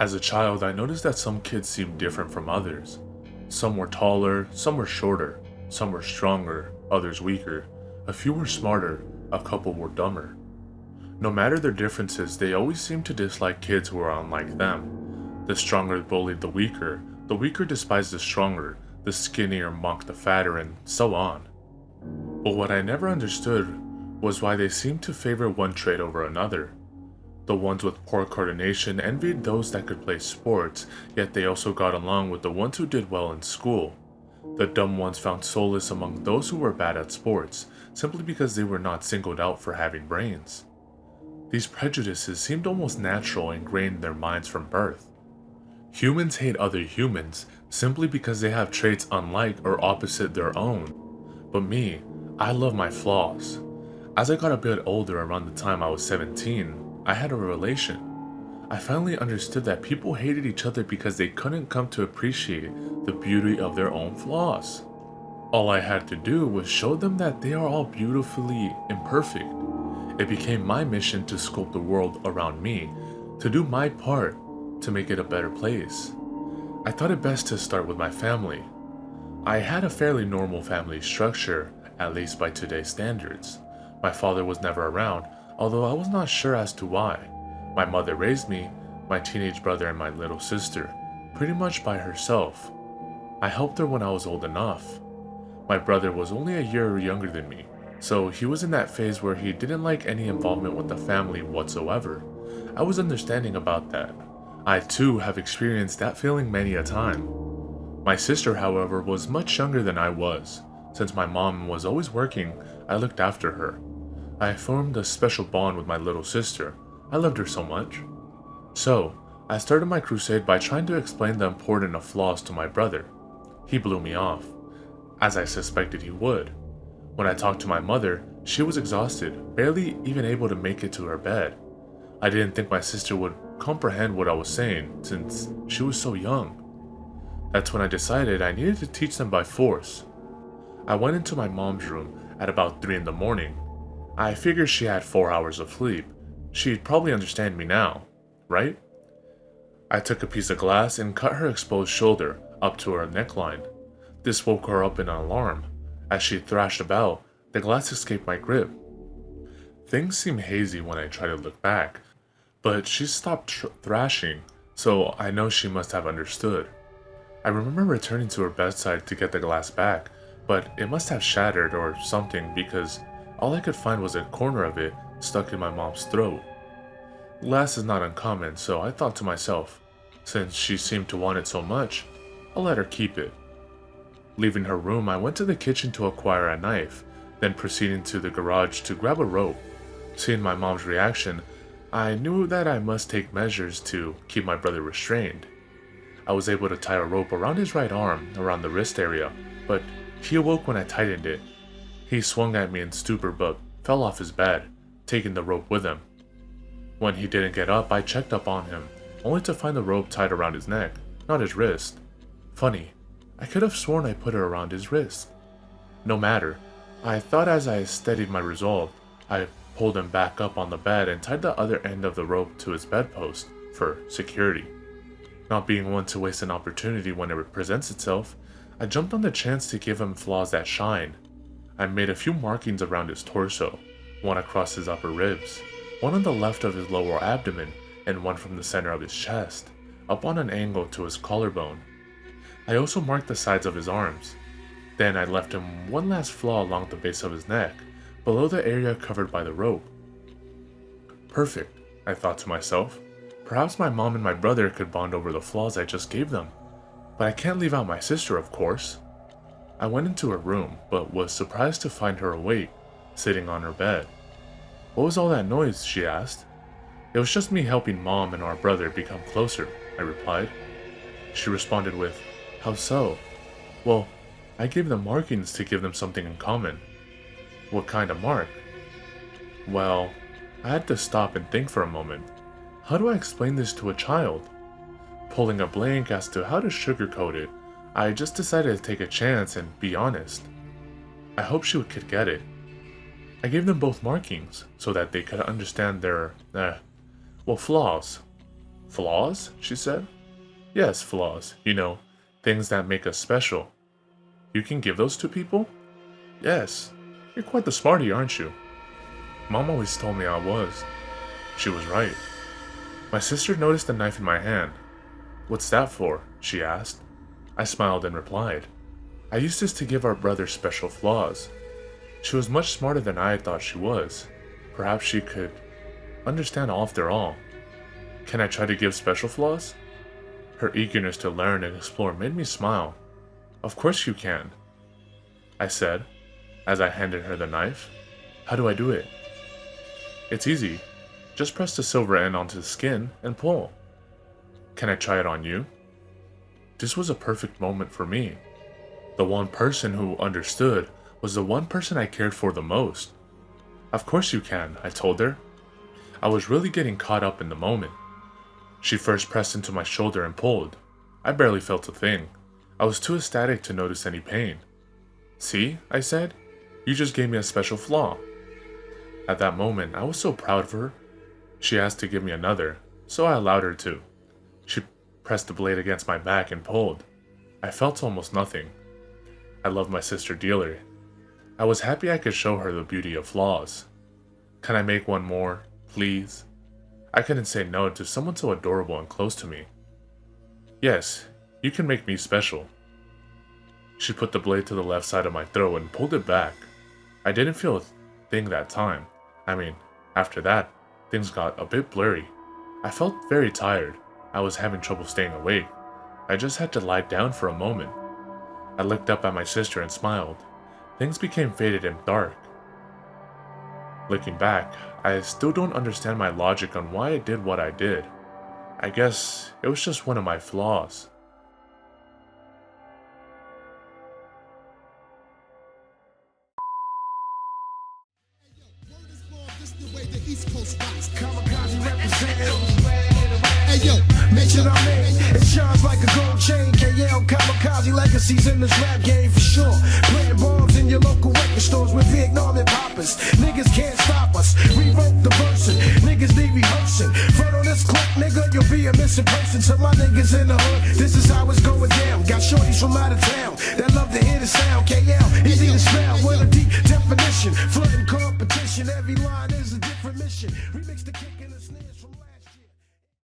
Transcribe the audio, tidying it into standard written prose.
As a child, I noticed that some kids seemed different from others. Some were taller, some were shorter, some were stronger, others weaker, a few were smarter, a couple were dumber. No matter their differences, they always seemed to dislike kids who were unlike them. The stronger bullied the weaker despised the stronger, the skinnier mocked the fatter, and so on. But what I never understood was why they seemed to favor one trait over another. The ones with poor coordination envied those that could play sports, yet they also got along with the ones who did well in school. The dumb ones found solace among those who were bad at sports, simply because they were not singled out for having brains. These prejudices seemed almost natural and ingrained in their minds from birth. Humans hate other humans simply because they have traits unlike or opposite their own. But me, I love my flaws. As I got a bit older, around the time I was 17, I had a revelation. I finally understood that people hated each other because they couldn't come to appreciate the beauty of their own flaws. All I had to do was show them that they are all beautifully imperfect. It became my mission to sculpt the world around me, to do my part to make it a better place. I thought it best to start with my family. I had a fairly normal family structure, at least by today's standards. My father was never around, although I was not sure as to why. My mother raised me, my teenage brother and my little sister, pretty much by herself. I helped her when I was old enough. My brother was only a year younger than me, so he was in that phase where he didn't like any involvement with the family whatsoever. I was understanding about that. I too have experienced that feeling many a time. My sister, however, was much younger than I was. Since my mom was always working, I looked after her. I formed a special bond with my little sister. I loved her so much. So, I started my crusade by trying to explain the importance of flaws to my brother. He blew me off, as I suspected he would. When I talked to my mother, she was exhausted, barely even able to make it to her bed. I didn't think my sister would comprehend what I was saying, since she was so young. That's when I decided I needed to teach them by force. I went into my mom's room at about 3 in the morning. I figured she had 4 hours of sleep. She'd probably understand me now, right? I took a piece of glass and cut her exposed shoulder up to her neckline. This woke her up in an alarm. As she thrashed about, the glass escaped my grip. Things seem hazy when I try to look back, but she stopped thrashing, so I know she must have understood. I remember returning to her bedside to get the glass back, but it must have shattered or something because all I could find was a corner of it stuck in my mom's throat. Glass is not uncommon, so I thought to myself, since she seemed to want it so much, I'll let her keep it. Leaving her room, I went to the kitchen to acquire a knife, then proceeding to the garage to grab a rope. Seeing my mom's reaction, I knew that I must take measures to keep my brother restrained. I was able to tie a rope around his right arm, around the wrist area, but he awoke when I tightened it. He swung at me in stupor but fell off his bed, taking the rope with him. When he didn't get up, I checked up on him, only to find the rope tied around his neck, not his wrist. Funny, I could have sworn I put it around his wrist. No matter, I thought as I steadied my resolve, I pulled him back up on the bed and tied the other end of the rope to his bedpost for security. Not being one to waste an opportunity when it presents itself, I jumped on the chance to give him flaws that shine. I made a few markings around his torso, one across his upper ribs, one on the left of his lower abdomen, and one from the center of his chest, up on an angle to his collarbone. I also marked the sides of his arms. Then I left him one last flaw along the base of his neck, below the area covered by the rope. Perfect, I thought to myself. Perhaps my mom and my brother could bond over the flaws I just gave them. But I can't leave out my sister, of course. I went into her room, but was surprised to find her awake, sitting on her bed. What was all that noise? She asked. It was just me helping Mom and our brother become closer, I replied. She responded with, How so? Well, I gave them markings to give them something in common. What kind of mark? Well, I had to stop and think for a moment. How do I explain this to a child? Pulling a blank as to how to sugarcoat it, I just decided to take a chance and be honest. I hoped she could get it. I gave them both markings so that they could understand their, flaws. Flaws? She said. Yes, flaws. You know, things that make us special. You can give those to people? Yes. You're quite the smarty, aren't you? Mom always told me I was. She was right. My sister noticed the knife in my hand. What's that for? She asked. I smiled and replied, I used this to give our brother special flaws. She was much smarter than I thought she was. Perhaps she could understand all after all. Can I try to give special flaws? Her eagerness to learn and explore made me smile. Of course you can, I said, as I handed her the knife. How do I do it? It's easy. Just press the silver end onto the skin and pull. Can I try it on you? This was a perfect moment for me. The one person who understood was the one person I cared for the most. Of course you can, I told her. I was really getting caught up in the moment. She first pressed into my shoulder and pulled. I barely felt a thing. I was too ecstatic to notice any pain. See, I said, you just gave me a special flaw. At that moment, I was so proud of her. She asked to give me another, so I allowed her to. She pressed the blade against my back and pulled. I felt almost nothing. I loved my sister dearly. I was happy I could show her the beauty of flaws. Can I make one more, please? I couldn't say no to someone so adorable and close to me. Yes, you can make me special. She put the blade to the left side of my throat and pulled it back. I didn't feel a thing that time. After that, things got a bit blurry. I felt very tired. I was having trouble staying awake. I just had to lie down for a moment. I looked up at my sister and smiled. Things became faded and dark. Looking back, I still don't understand my logic on why I did what I did. I guess it was just one of my flaws. Hey yo, mention I made. It shines like a gold chain. KL kamikaze legacies in this rap game for sure. Playing bombs in your local record stores with big Northern poppers. Niggas can't stop us. Revoke the version. Niggas need rehearsing. Front on this clip, nigga, you'll be a missing person. To my niggas in the hood, this is how it's going down. Got shorties from out of town that love to hear the sound. KL, easy to spell with a deep definition. Flooding competition, every line is a different mission. Remix the kick.